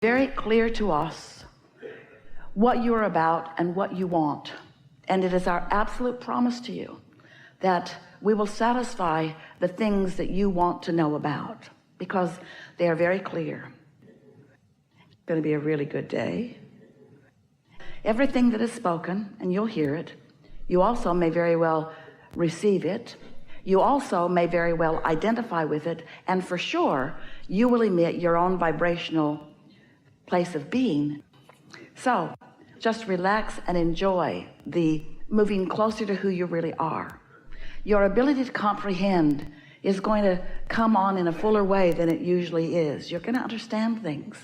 very clear to us what you're about and what you want. And it is our absolute promise to you that we will satisfy the things that you want to know about, because they are very clear. It's going to be a really good day. Everything that is spoken, and you'll hear it, you also may very well receive it. You also may very well identify with it, and for sure you will emit your own vibrational place of being. So just relax and enjoy the moving closer to who you really are. Your ability to comprehend is going to come on in a fuller way than it usually is. You're going to understand things,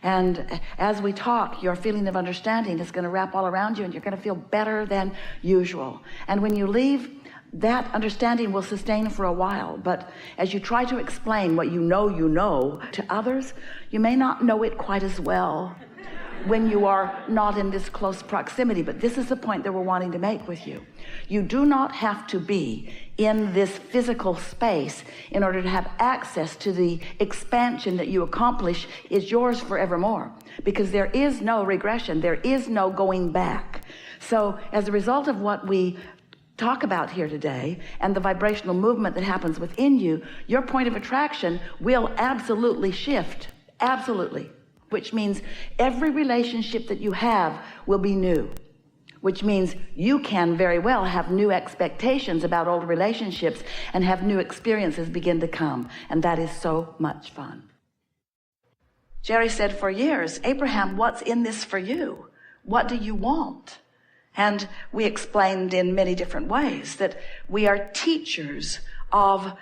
and as we talk, your feeling of understanding is going to wrap all around you, and you're going to feel better than usual. And when you leave, that understanding will sustain for a while, but as you try to explain what you know to others, you may not know it quite as well when you are not in this close proximity. But this is the point that we're wanting to make with you. You do not have to be in this physical space in order to have access to the expansion that you accomplish is yours forevermore, because there is no regression, there is no going back. So as a result of what we talk about here today and the vibrational movement that happens within you, your point of attraction will absolutely shift, absolutely, which means every relationship that you have will be new, which means you can very well have new expectations about old relationships and have new experiences begin to come, and that is so much fun. Jerry said for years, Abraham, what's in this for you? What do you want? And we explained in many different ways that we are teachers of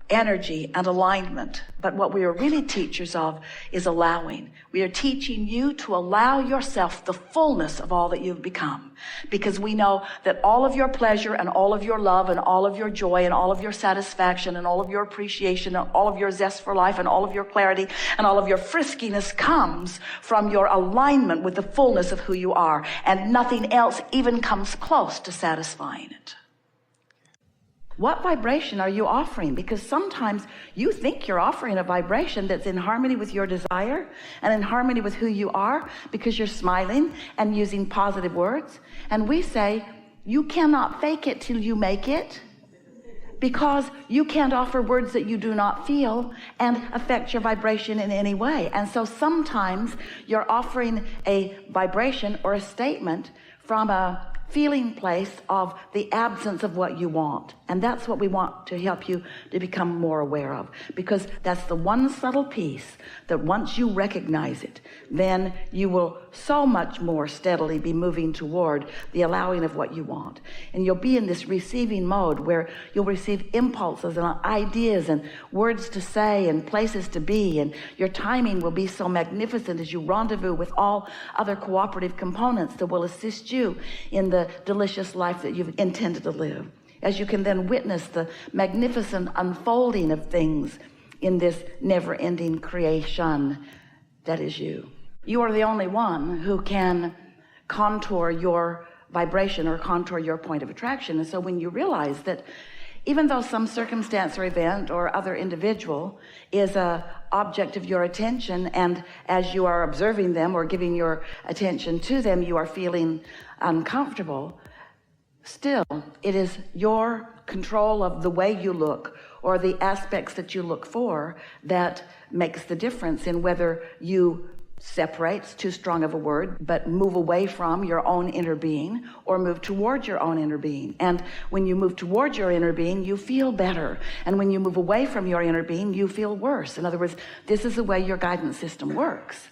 energy and alignment, but what we are really teachers of is allowing. We are teaching you to allow yourself the fullness of all that you've become, because we know that all of your pleasure and all of your love and all of your joy and all of your satisfaction and all of your appreciation and all of your zest for life and all of your clarity and all of your friskiness comes from your alignment with the fullness of who you are, and nothing else even comes close to satisfying it. What vibration are you offering? Because sometimes you think you're offering a vibration that's in harmony with your desire and in harmony with who you are, because you're smiling and using positive words. And we say, you cannot fake it till you make it, because you can't offer words that you do not feel and affect your vibration in any way. And so sometimes you're offering a vibration or a statement from a feeling place of the absence of what you want. And that's what we want to help you to become more aware of, because that's the one subtle piece that once you recognize it, then you will so much more steadily be moving toward the allowing of what you want. And you'll be in this receiving mode where you'll receive impulses and ideas and words to say and places to be, and your timing will be so magnificent as you rendezvous with all other cooperative components that will assist you in the delicious life that you've intended to live, as you can then witness the magnificent unfolding of things in this never-ending creation that is you. You are the only one who can contour your vibration or contour your point of attraction. And so when you realize that even though some circumstance or event or other individual is an object of your attention, and as you are observing them or giving your attention to them, you are feeling uncomfortable, still it is your control of the way you look or the aspects that you look for that makes the difference in whether you separate's too strong of a word, but move away from your own inner being or move towards your own inner being. And when you move towards your inner being, you feel better. And when you move away from your inner being, you feel worse. In other words, this is the way your guidance system works.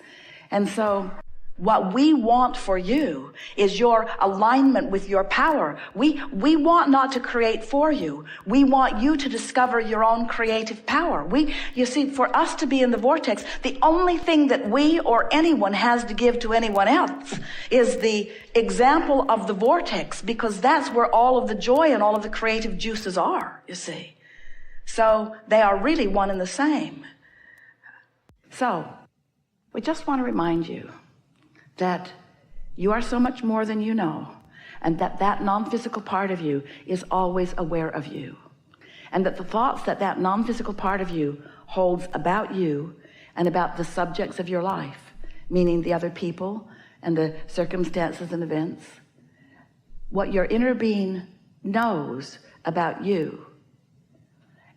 And so what we want for you is your alignment with your power. We want not to create for you. We want you to discover your own creative power. You see, for us to be in the vortex, the only thing that we or anyone has to give to anyone else is the example of the vortex, because that's where all of the joy and all of the creative juices are, you see. So they are really one and the same. So we just want to remind you that you are so much more than you know, and that that non-physical part of you is always aware of you, and that the thoughts that that non-physical part of you holds about you and about the subjects of your life meaning the other people and the circumstances and events. What your inner being knows about you,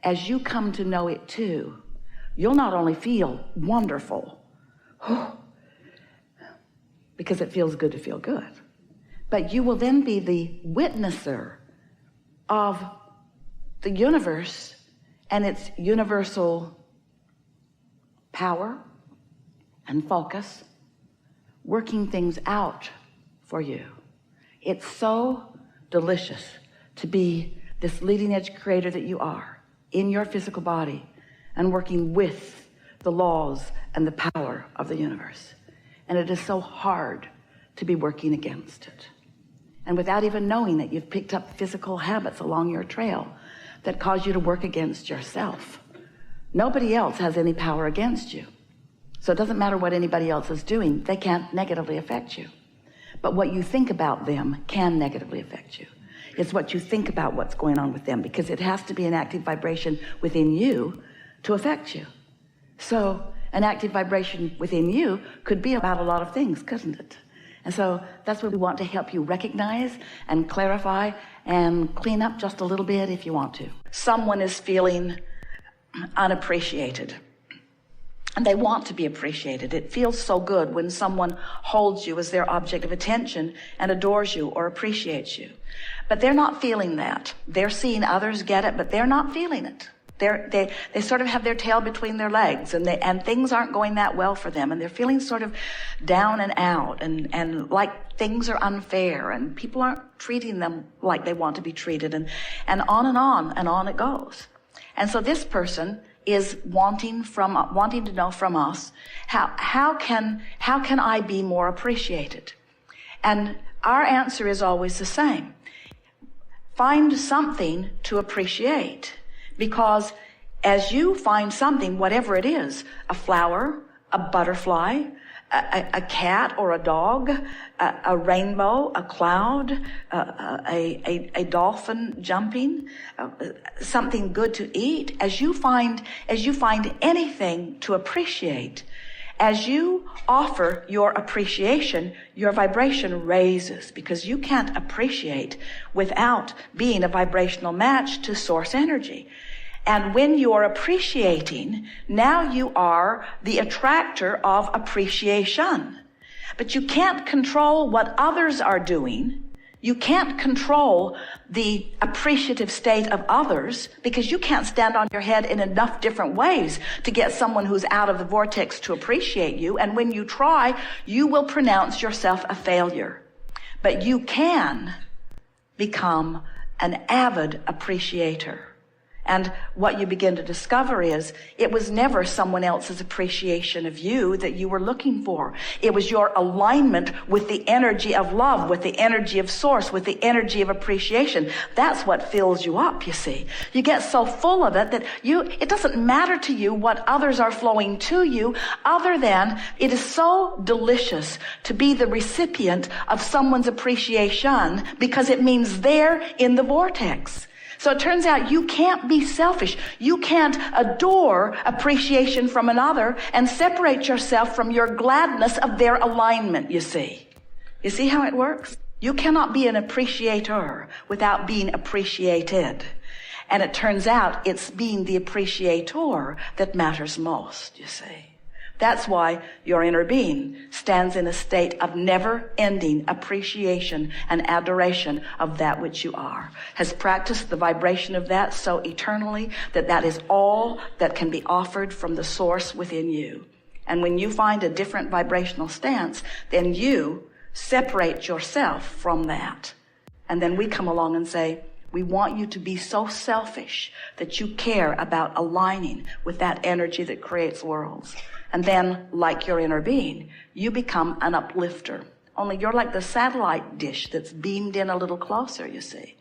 as you come to know it too, you'll not only feel wonderful, because it feels good to feel good, but you will then be the witnesser of the universe and its universal power and focus, working things out for you. It's so delicious to be this leading edge creator that you are in your physical body and working with the laws and the power of the universe. And it is so hard to be working against it. And without even knowing it, you've picked up physical habits along your trail that cause you to work against yourself. Nobody else has any power against you. So it doesn't matter what anybody else is doing, they can't negatively affect you. But what you think about them can negatively affect you. It's what you think about what's going on with them, because it has to be an active vibration within you to affect you. So an active vibration within you could be about a lot of things, couldn't it? And so that's what we want to help you recognize and clarify and clean up just a little bit if you want to. Someone is feeling unappreciated, and they want to be appreciated. It feels so good when someone holds you as their object of attention and adores you or appreciates you. But they're not feeling that. They're seeing others get it, but they're not feeling it. They sort of have their tail between their legs, and things aren't going that well for them, and they're feeling sort of down and out, and like things are unfair, and people aren't treating them like they want to be treated, and on it goes. And so this person is wanting to know from us, how can I be more appreciated? And our answer is always the same. Find something to appreciate. Because as you find something, whatever it is, a flower, a butterfly, a cat or a dog, a rainbow, a cloud, a dolphin jumping, something good to eat, as you find anything to appreciate, as you offer your appreciation, your vibration raises, because you can't appreciate without being a vibrational match to source energy. And when you're appreciating, now you are the attractor of appreciation. But you can't control what others are doing. You can't control the appreciative state of others, because you can't stand on your head in enough different ways to get someone who's out of the vortex to appreciate you. And when you try, you will pronounce yourself a failure. But you can become an avid appreciator. And what you begin to discover is it was never someone else's appreciation of you that you were looking for. It was your alignment with the energy of love, with the energy of source, with the energy of appreciation. That's what fills you up, you see. You get so full of it that it doesn't matter to you what others are flowing to you, other than it is so delicious to be the recipient of someone's appreciation, because it means they're in the vortex. So it turns out you can't be selfish. You can't adore appreciation from another and separate yourself from your gladness of their alignment, you see. You see how it works? You cannot be an appreciator without being appreciated. And it turns out it's being the appreciator that matters most, you see. That's why your inner being stands in a state of never-ending appreciation and adoration of that which you are, has practiced the vibration of that so eternally that is all that can be offered from the source within you. And when you find a different vibrational stance, then you separate yourself from that. And then we come along and say, we want you to be so selfish that you care about aligning with that energy that creates worlds. And then, like your inner being, you become an uplifter. Only you're like the satellite dish that's beamed in a little closer, you see.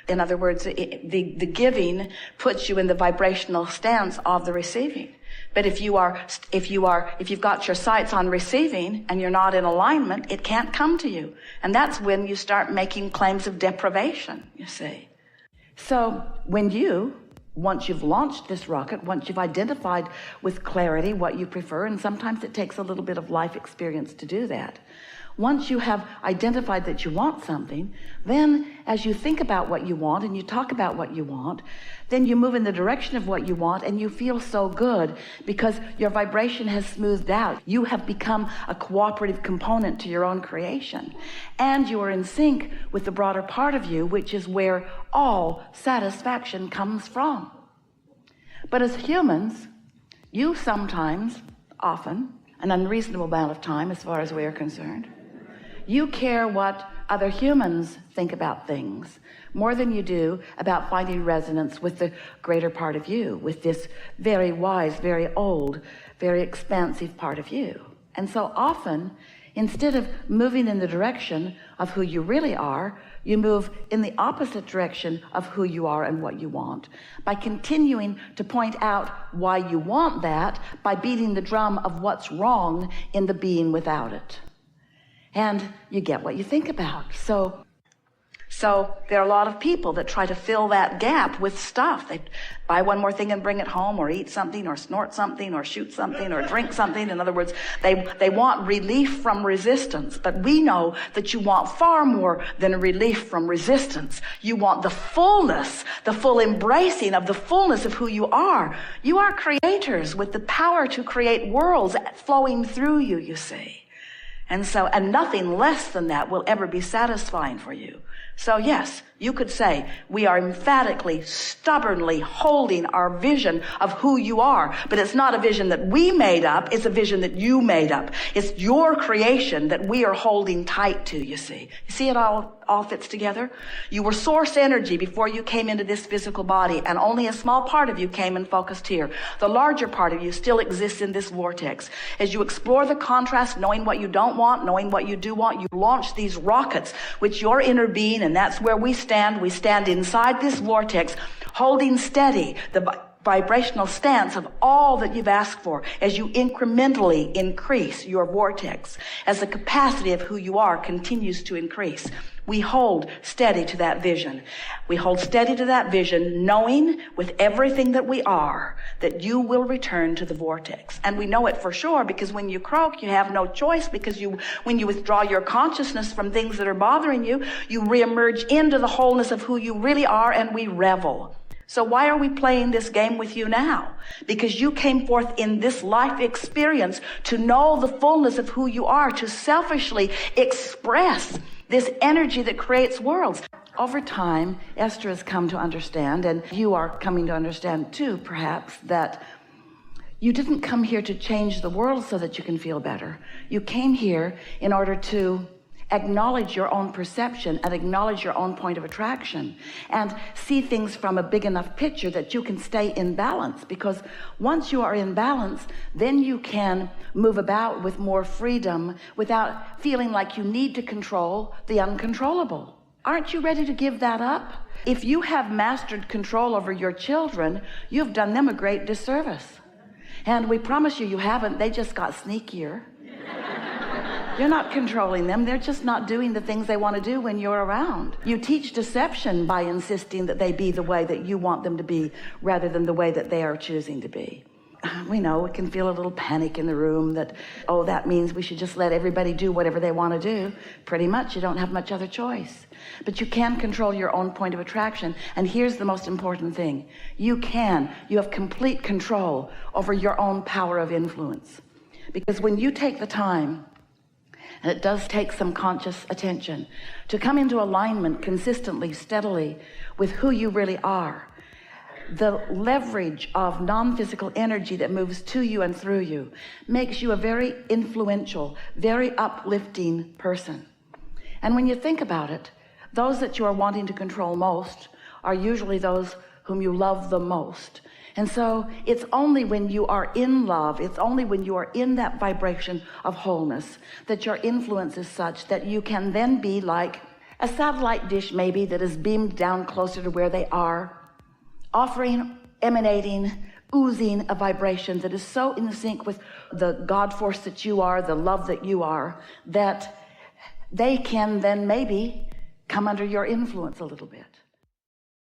In other words, the giving puts you in the vibrational stance of the receiving. But if you've got your sights on receiving and you're not in alignment, it can't come to you. And that's when you start making claims of deprivation, you see. So when you once you've launched this rocket, once you've identified with clarity what you prefer, and sometimes it takes a little bit of life experience to do that. Once you have identified that you want something, then as you think about what you want and you talk about what you want, then you move in the direction of what you want, and you feel so good because your vibration has smoothed out. You have become a cooperative component to your own creation, and you are in sync with the broader part of you, which is where all satisfaction comes from. But as humans, you sometimes, often, an unreasonable amount of time as far as we are concerned, you care what other humans think about things more than you do about finding resonance with the greater part of you, with this very wise, very old, very expansive part of you. And so often, instead of moving in the direction of who you really are, you move in the opposite direction of who you are and what you want, by continuing to point out why you want that, by beating the drum of what's wrong in the being without it. And you get what you think about. So there are a lot of people that try to fill that gap with stuff. They buy one more thing and bring it home, or eat something, or snort something, or shoot something, or drink something. In other words, they want relief from resistance. But we know that you want far more than a relief from resistance. You want the fullness, the full embracing of the fullness of who you are. You are creators with the power to create worlds flowing through you, you see. And nothing less than that will ever be satisfying for you. So yes, you could say we are emphatically, stubbornly holding our vision of who you are, but it's not a vision that we made up, it's a vision that you made up. It's your creation that we are holding tight to, you see. You see it all fits together? You were source energy before you came into this physical body, and only a small part of you came and focused here. The larger part of you still exists in this vortex. As you explore the contrast, knowing what you don't want, knowing what you do want, you launch these rockets, which your inner being, and that's where we stand. We stand inside this vortex, holding steady the vibrational stance of all that you've asked for as you incrementally increase your vortex, as the capacity of who you are continues to increase. We hold steady to that vision. We hold steady to that vision, knowing with everything that we are that you will return to the vortex. And we know it for sure because when you croak, you have no choice, because when you withdraw your consciousness from things that are bothering you, you reemerge into the wholeness of who you really are, and we revel. So why are we playing this game with you now? Because you came forth in this life experience to know the fullness of who you are, to selfishly express this energy that creates worlds. Over time, Esther has come to understand, and you are coming to understand too, perhaps, that you didn't come here to change the world so that you can feel better. You came here in order to acknowledge your own perception and acknowledge your own point of attraction and see things from a big enough picture that you can stay in balance, because once you are in balance, then you can move about with more freedom without feeling like you need to control the uncontrollable. Aren't you ready to give that up? If you have mastered control over your children, you've done them a great disservice. And we promise you, you haven't. They just got sneakier. You're not controlling them. They're just not doing the things they want to do when you're around. You teach deception by insisting that they be the way that you want them to be rather than the way that they are choosing to be. We know it can feel a little panic in the room that, oh, that means we should just let everybody do whatever they want to do. Pretty much, you don't have much other choice. But you can control your own point of attraction. And here's the most important thing. You have complete control over your own power of influence. Because when you take the time, and it does take some conscious attention, to come into alignment consistently, steadily with who you really are, the leverage of non-physical energy that moves to you and through you makes you a very influential, very uplifting person. And when you think about it, those that you are wanting to control most are usually those whom you love the most. And so it's only when you are in love, it's only when you are in that vibration of wholeness that your influence is such that you can then be like a satellite dish maybe that is beamed down closer to where they are, offering, emanating, oozing a vibration that is so in sync with the God force that you are, the love that you are, that they can then maybe come under your influence a little bit.